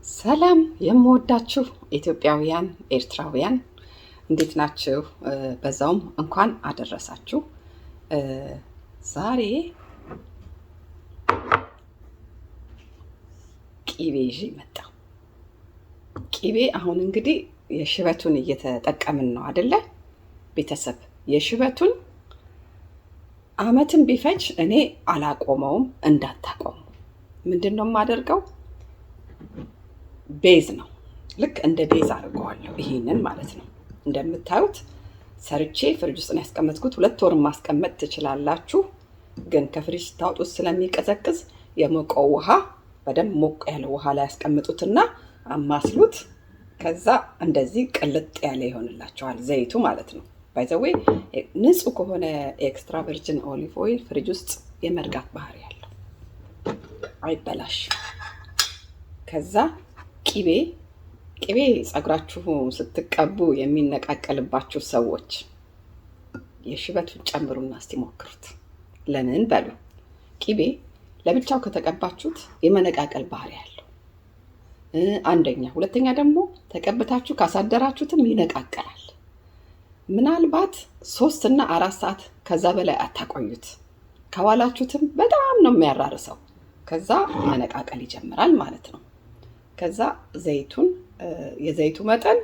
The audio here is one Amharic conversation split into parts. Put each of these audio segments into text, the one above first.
ሰላም የምወዳችሁ ኢትዮጵያውያን ኤርትራውያን እንዴት ናችሁ? በዛውም እንኳን አደረሳችሁ። ዛሬ ቂቤ ይዤ መጣሁ። ቂቤ አሁን እንግዲህ የሽበቱን እየተጠቀምን ነው አይደለ? ቤተሰብ የሽበቱን አመትን ቢፈጅ እኔ አላቆመውም፣ እንዳታቆሙ። ምንድን ነው የማደርገው? ቤዝ ነው። ልክ እንደ ቤዝ አድርገዋለሁ። ይሄንን ማለት ነው። እንደምታዩት ሰርቼ ፍሪጅ ውስጥ ነው ያስቀመጥኩት። 2 ወር ማስቀመጥ ትችላላችሁ፣ ግን ከፍሪጅ ታውጡት ስለሚቀዘቅዝ የሞቀው ውሃ በደንብ ሞቅ ያለ ውሃ ላይ ያስቀምጡትና አማስሉት። ከዛ እንደዚህ ቅልጥ ያለ ይሆንላችኋል፣ ዘይቱ ማለት ነው። ባይ ዘ ዌይ ንጹህ ከሆነ ኤክስትራ ቨርጂን ኦሊቭ ኦይል ፍሪጅ ውስጥ የመርጋት ባህሪ ያለው አይበላሽ። ከዛ ቂቤ ፀጉራችሁ ስትቀቡ የሚነቃቀልባችሁ ሰዎች የሽበቱን ጨምሩና እስቲ ሞክሩት። ለምን በሉ፣ ቂቤ ለብቻው ከተቀባችሁት የመነቃቀል ባህሪ ያለው አንደኛ። ሁለተኛ ደግሞ ተቀብታችሁ ካሳደራችሁትም ይነቃቀላል። ምናልባት 3 እና 4 ሰዓት ከዛ በላይ አታቆዩት። ከዋላችሁትም በጣም ነው የሚያራርሰው። ከዛ መነቃቀል ይጀምራል ማለት ነው። ከዛ ዘይቱን የዘይቱ መጠን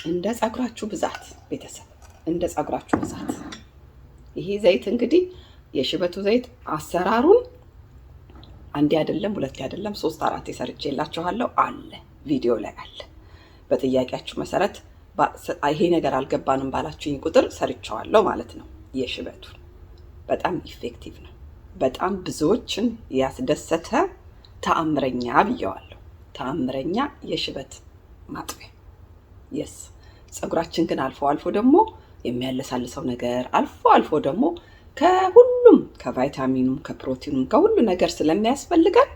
እንደ ፀጉራችሁ ብዛት ቤተሰብ፣ እንደ ፀጉራችሁ ብዛት። ይሄ ዘይት እንግዲህ የሽበቱ ዘይት አሰራሩን አንዴ አይደለም 2 አይደለም 3 4 ሰርቼላችኋለሁ፣ አለ ቪዲዮ ላይ አለ። በጥያቄያችሁ መሰረት ይሄ ነገር አልገባንም ባላችሁኝ ቁጥር ሰርቼዋለሁ ማለት ነው። የሽበቱ በጣም ኢፌክቲቭ ነው። በጣም ብዙዎችን ያስደሰተ ተአምረኛ ብየዋለሁ። ተአምረኛ የሽበት ማጥፊያ የስ ፀጉራችን ግን አልፎ አልፎ ደግሞ የሚያለሳልሰው ነገር አልፎ አልፎ ደግሞ ከሁሉም ከቫይታሚኑም ከፕሮቲኑም ከሁሉ ነገር ስለሚያስፈልገን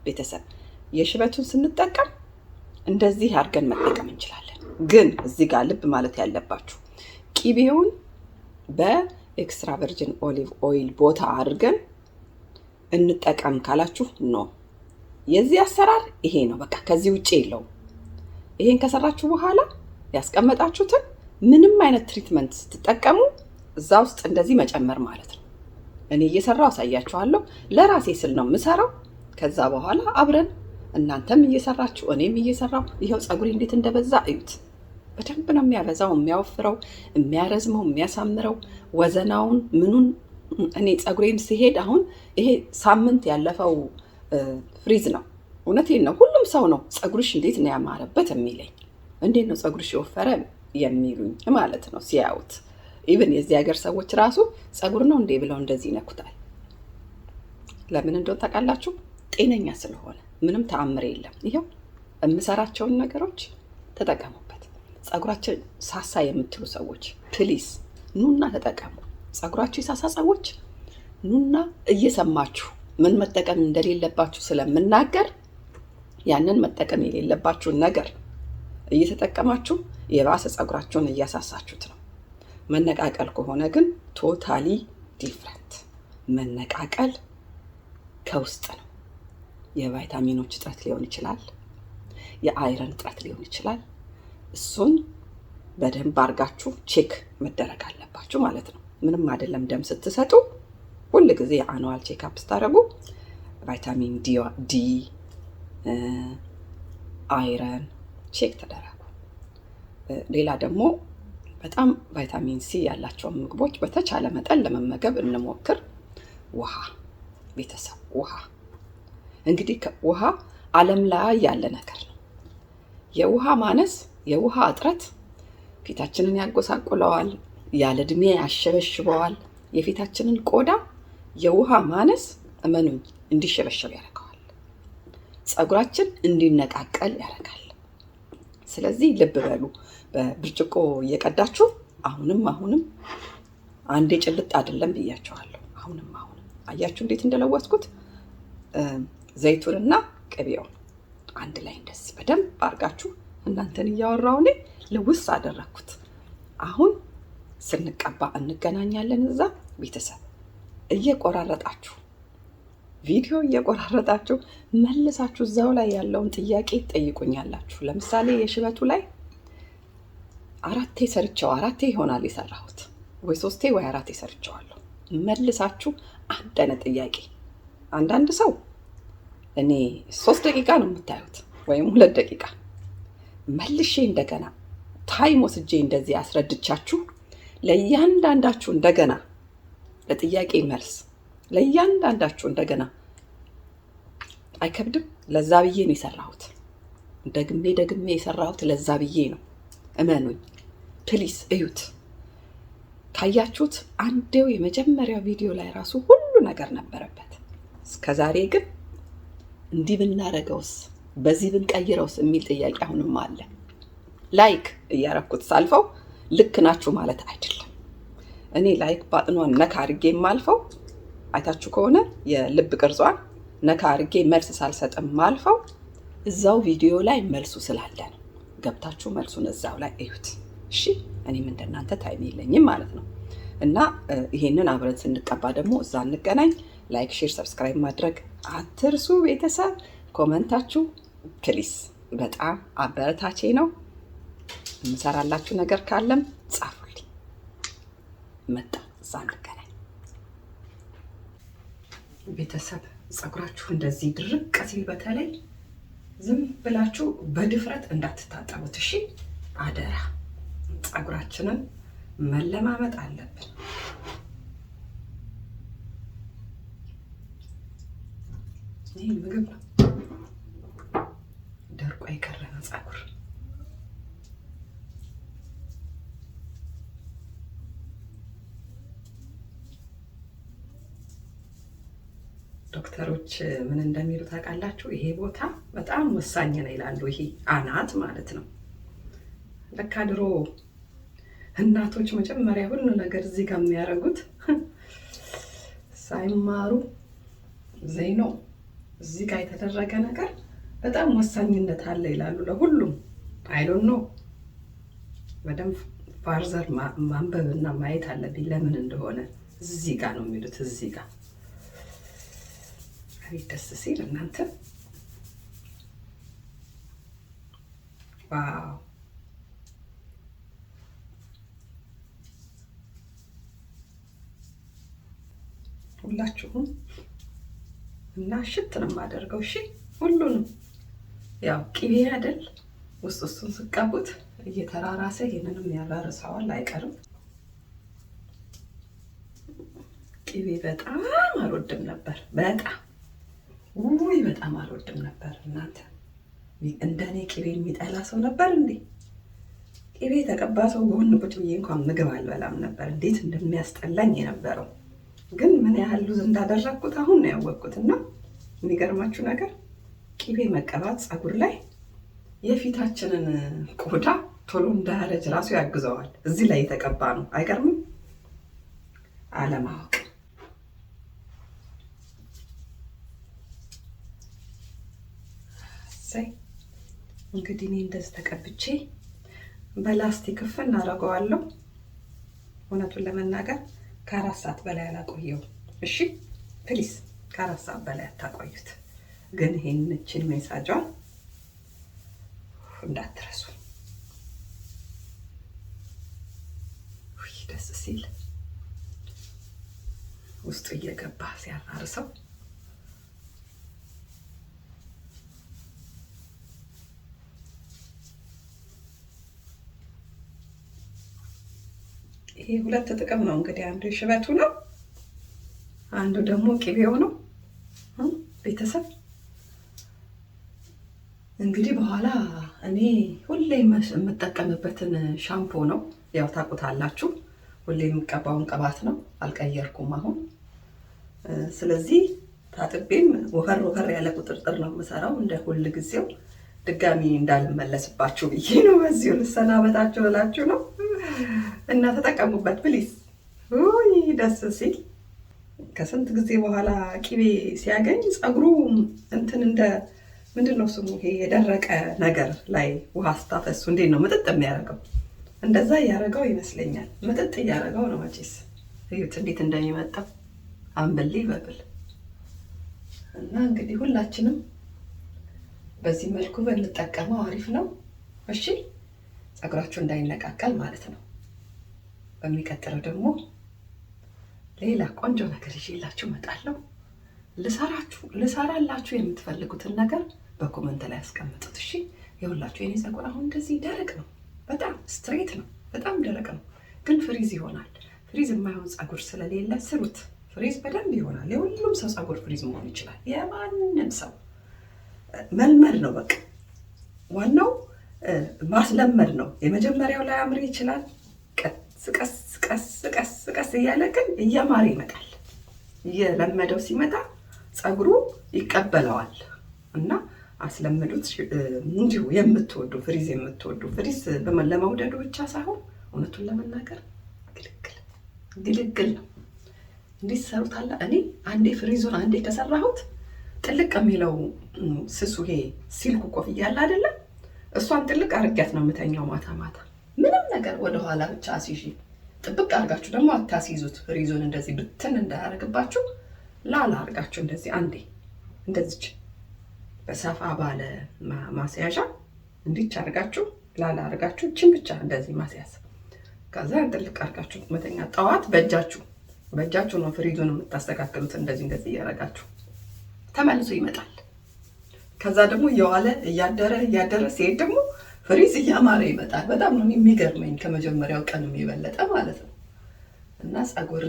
ቤተሰብ የሽበቱን ስንጠቀም እንደዚህ አድርገን መጠቀም እንችላለን። ግን እዚህ ጋር ልብ ማለት ያለባችሁ ቂቤውን በኤክስትራ ቨርጂን ኦሊቭ ኦይል ቦታ አድርገን እንጠቀም ካላችሁ ነው። የዚህ አሰራር ይሄ ነው። በቃ ከዚህ ውጪ የለውም። ይሄን ከሰራችሁ በኋላ ያስቀመጣችሁትን ምንም አይነት ትሪትመንት ስትጠቀሙ እዛ ውስጥ እንደዚህ መጨመር ማለት ነው። እኔ እየሰራው አሳያችኋለሁ። ለራሴ ስል ነው የምሰራው። ከዛ በኋላ አብረን እናንተም እየሰራችሁ እኔም እየሰራው ይሄው ፀጉሬ እንዴት እንደበዛ እዩት። በደንብ ነው የሚያበዛው፣ የሚያወፍረው፣ የሚያረዝመው፣ የሚያሳምረው ወዘናውን ምኑን። እኔ ፀጉሬም ሲሄድ አሁን ይሄ ሳምንት ያለፈው ፍሪዝ ነው። እውነቴን ነው። ሁሉም ሰው ነው ፀጉርሽ እንዴት ነው ያማረበት የሚለኝ፣ እንዴት ነው ፀጉርሽ የወፈረ የሚሉኝ ማለት ነው ሲያዩት። ኢቭን የዚህ ሀገር ሰዎች ራሱ ፀጉር ነው እንዴ ብለው እንደዚህ ይነኩታል። ለምን እንደሆነ ታውቃላችሁ? ጤነኛ ስለሆነ ምንም ተአምር የለም። ይሄው የምሰራቸውን ነገሮች ተጠቀሙበት። ፀጉራችን ሳሳ የምትሉ ሰዎች ፕሊስ ኑና ተጠቀሙ። ፀጉራችሁ የሳሳ ሰዎች ኑና እየሰማችሁ ምን መጠቀም እንደሌለባችሁ ስለምናገር ያንን መጠቀም የሌለባችሁን ነገር እየተጠቀማችሁ የባሰ ፀጉራችሁን እያሳሳችሁት ነው። መነቃቀል ከሆነ ግን ቶታሊ ዲፍረንት። መነቃቀል ከውስጥ ነው። የቫይታሚኖች እጥረት ሊሆን ይችላል፣ የአይረን እጥረት ሊሆን ይችላል። እሱን በደንብ አድርጋችሁ ቼክ መደረግ አለባችሁ ማለት ነው። ምንም አይደለም ደም ስትሰጡ ሁል ጊዜ የአኑዋል ቼክአፕ ስታደርጉ ቫይታሚን ዲ፣ አይረን ቼክ ተደረጉ። ሌላ ደግሞ በጣም ቫይታሚን ሲ ያላቸውን ምግቦች በተቻለ መጠን ለመመገብ እንሞክር። ውሃ ቤተሰብ፣ ውሃ እንግዲህ ውሃ ዓለም ላይ ያለ ነገር ነው። የውሃ ማነስ፣ የውሃ እጥረት ፊታችንን ያጎሳቁለዋል፣ ያለ ዕድሜ ያሸበሽበዋል። የፊታችንን ቆዳ የውሃ ማነስ እመኑኝ እንዲሸበሸብ ያደርገዋል። ፀጉራችን እንዲነቃቀል ያደርጋል። ስለዚህ ልብ በሉ። በብርጭቆ እየቀዳችሁ አሁንም አንዴ ጭልጥ አይደለም ብያችኋለሁ። አሁንም አያችሁ እንዴት እንደለወስኩት ዘይቱንና ቅቤውን አንድ ላይ እንደዚህ በደንብ አድርጋችሁ እናንተን እያወራሁ እኔ ልውስ አደረኩት። አሁን ስንቀባ እንገናኛለን። እዛ ቤተሰብ እየቆራረጣችሁ ቪዲዮ እየቆራረጣችሁ መልሳችሁ እዛው ላይ ያለውን ጥያቄ ትጠይቁኛላችሁ። ለምሳሌ የሽበቱ ላይ አራቴ ይሆናል የሰራሁት፣ ወይ 3 ወይ 4 ሰርቸዋለሁ። መልሳችሁ አንድ አይነት ጥያቄ። አንዳንድ ሰው እኔ 3 ደቂቃ ነው የምታዩት ወይም 2 ደቂቃ መልሼ እንደገና ታይም ወስጄ እንደዚህ አስረድቻችሁ ለእያንዳንዳችሁ እንደገና ለጥያቄ መልስ ለእያንዳንዳችሁ እንደገና አይከብድም? ለዛ ብዬ ነው የሰራሁት። ደግሜ የሰራሁት ለዛ ብዬ ነው። እመኑኝ ፕሊስ እዩት። ካያችሁት አንዴው የመጀመሪያው ቪዲዮ ላይ ራሱ ሁሉ ነገር ነበረበት። እስከዛሬ ግን እንዲህ ብናረገውስ በዚህ ብንቀይረውስ የሚል ጥያቄ አሁንም አለ። ላይክ እያረኩት ሳልፈው ልክ ናችሁ ማለት አይደለም። እኔ ላይክ ባጥኗን ነካ አድርጌ የማልፈው አይታችሁ ከሆነ የልብ ቅርጿን ነካ አድርጌ መልስ ሳልሰጥም ማልፈው እዛው ቪዲዮ ላይ መልሱ ስላለ ነው። ገብታችሁ መልሱን እዛው ላይ እዩት እሺ። እኔም እንደናንተ ታይም የለኝም ማለት ነው። እና ይሄንን አብረን ስንቀባ ደግሞ እዛ እንገናኝ። ላይክ፣ ሼር፣ ሰብስክራይብ ማድረግ አትርሱ። ቤተሰብ ኮመንታችሁ ፕሊስ በጣም አበረታቼ ነው። የምሰራላችሁ ነገር ካለም ጻፉልኝ። መጣ እዛ እንገናኝ። ቤተሰብ ፀጉራችሁ እንደዚህ ድርቅ ሲል በተለይ ዝም ብላችሁ በድፍረት እንዳትታጠቡት እሺ፣ አደራ። ፀጉራችንን መለማመጥ አለብን። ይህ ምግብ ነው፣ ደርቆ የከረመ ፀጉር። ዶክተሮች ምን እንደሚሉ ታውቃላችሁ? ይሄ ቦታ በጣም ወሳኝ ነው ይላሉ። ይሄ አናት ማለት ነው። ለካ ድሮ እናቶች መጀመሪያ ሁሉ ነገር እዚህ ጋር የሚያደርጉት ሳይማሩ ዘይኖ እዚህ ጋር የተደረገ ነገር በጣም ወሳኝነት አለ ይላሉ ለሁሉም። አይዶን ነው በደንብ ፋርዘር ማንበብና ማየት አለብኝ ለምን እንደሆነ። እዚህ ጋር ነው የሚሉት፣ እዚህ ጋር ደስ ሲል እናንተ ዋው! ሁላችሁም እና ሽት ነው የማደርገው እሺ። ሁሉንም ያው ቅቤ አይደል ውስጡን ስቀቡት እየተራራሰ ይሄንንም ያራርሰዋል አይቀርም። ቅቤ በጣም አልወድም ነበር፣ በጣም አልወድም ነበር። እናንተ እንደኔ ቅቤ የሚጠላ ሰው ነበር እንዴ? ቅቤ የተቀባ ሰው ጎን ቁጭ ብዬ እንኳን ምግብ አልበላም ነበር። እንዴት እንደሚያስጠላኝ የነበረው ግን ምን ያህል ሉዝ እንዳደረግኩት አሁን ነው ያወቅኩት። እና የሚገርማችሁ ነገር ቅቤ መቀባት ፀጉር ላይ የፊታችንን ቆዳ ቶሎ እንዳያረጅ ራሱ ያግዘዋል። እዚህ ላይ የተቀባ ነው። አይገርምም? አለማወቅ። እንግዲህ እኔ እንደዚህ ተቀብቼ በላስቲክ እፍን እናደርገዋለሁ። እውነቱን ለመናገር ከ4 ሰዓት በላይ አላቆየው። እሺ ፕሊስ ከ4 ሰዓት በላይ አታቆዩት። ግን ይሄንን ሜሳጇን እንዳትረሱ። ደስ ሲል ውስጡ እየገባ ሲያራርሰው ይሄ 2 ጥቅም ነው እንግዲህ። አንዱ ሽበቱ ነው፣ አንዱ ደግሞ ቅቤው ነው። ቤተሰብ እንግዲህ በኋላ እኔ ሁሌ የምጠቀምበትን ሻምፖ ነው፣ ያው ታውቁታላችሁ። ሁሌ የምቀባውን ቅባት ነው፣ አልቀየርኩም አሁን። ስለዚህ ታጥቤም ወፈር ያለ ቁጥርጥር ነው የምሰራው እንደ ሁል ጊዜው። ድጋሚ እንዳልመለስባችሁ ብዬ ነው በዚሁ ልሰናበታችሁ እላችሁ ነው። እና ተጠቀሙበት ፕሊዝ። ውይ ደስ ሲል ከስንት ጊዜ በኋላ ቅቤ ሲያገኝ ፀጉሩ እንትን እንደ ምንድን ነው ስሙ ይሄ የደረቀ ነገር ላይ ውሃ ስታፈሱ እንዴት ነው ምጥጥ የሚያደርገው? እንደዛ እያደረገው ይመስለኛል። ምጥጥ እያደረገው ነው። መቼስ እዩት እንዴት እንደሚመጣው አንበሊ በብል እና እንግዲህ ሁላችንም በዚህ መልኩ ብንጠቀመው አሪፍ ነው። እሺ ፀጉራችሁ እንዳይነቃቀል ማለት ነው። በሚቀጥለው ደግሞ ሌላ ቆንጆ ነገር ይዤላችሁ እመጣለሁ። ልሰራላችሁ የምትፈልጉትን ነገር በኮመንት ላይ ያስቀምጡት። እሺ የሁላችሁ የኔ ፀጉር አሁን እንደዚህ ደረቅ ነው፣ በጣም ስትሬት ነው፣ በጣም ደረቅ ነው፣ ግን ፍሪዝ ይሆናል። ፍሪዝ የማይሆን ፀጉር ስለሌለ ስሩት። ፍሪዝ በደንብ ይሆናል። የሁሉም ሰው ፀጉር ፍሪዝ መሆን ይችላል። የማንም ሰው መልመድ ነው በቃ። ዋናው ማስለመድ ነው። የመጀመሪያው ላይ አምር ይችላል። ቀስ ቀስ ቀስ ቀስ ቀስ እያለ ግን እያማረ ይመጣል። እየለመደው ሲመጣ ፀጉሩ ይቀበለዋል። እና አስለምዱት። እንዲሁ የምትወዱ ፍሪዝ ፍሪዝ ለመውደዱ ብቻ ሳይሆን እውነቱን ለመናገር ግልግል ነው። እንዴት ሰሩታላ? እኔ አንዴ ፍሪዙን አንዴ ከሰራሁት ጥልቅ የሚለው ስሱ ይሄ ሲልኩ ኮፍያ አለ አይደለም? እሷን ጥልቅ አርጊያት ነው የምተኛው ማታ ማታ። ምንም ነገር ወደኋላ ብቻ አስይዤ። ጥብቅ አርጋችሁ ደግሞ አታስይዙት። ፍሪዙን እንደዚህ ብትን እንዳያደርግባችሁ ላላ አርጋችሁ እንደዚህ አንዴ እንደዚች በሰፋ ባለ ማስያዣ እንዲች አርጋችሁ ላላ አርጋችሁ እችን ብቻ እንደዚህ ማስያዝ። ከዛ ጥልቅ አርጋችሁ መተኛ። ጠዋት በእጃችሁ ነው ፍሪዙን የምታስተካክሉት። እንደዚህ እያረጋችሁ ተመልሶ ይመጣል። ከዛ ደግሞ እየዋለ እያደረ ሲሄድ ደግሞ ፍሪዝ እያማረ ይመጣል። በጣም ነው የሚገርመኝ፣ ከመጀመሪያው ቀን የበለጠ ማለት ነው። እና ፀጉር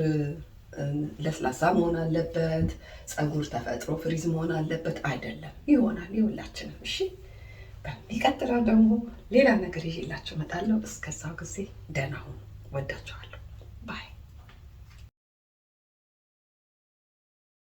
ለስላሳ መሆን አለበት። ፀጉር ተፈጥሮ ፍሪዝ መሆን አለበት አይደለም። ይሆናል የሁላችንም። እሺ በሚቀጥለው ደግሞ ሌላ ነገር ይዤላችሁ እመጣለሁ። እስከዛው ጊዜ ደህና ሁኑ። ወዳችኋለሁ።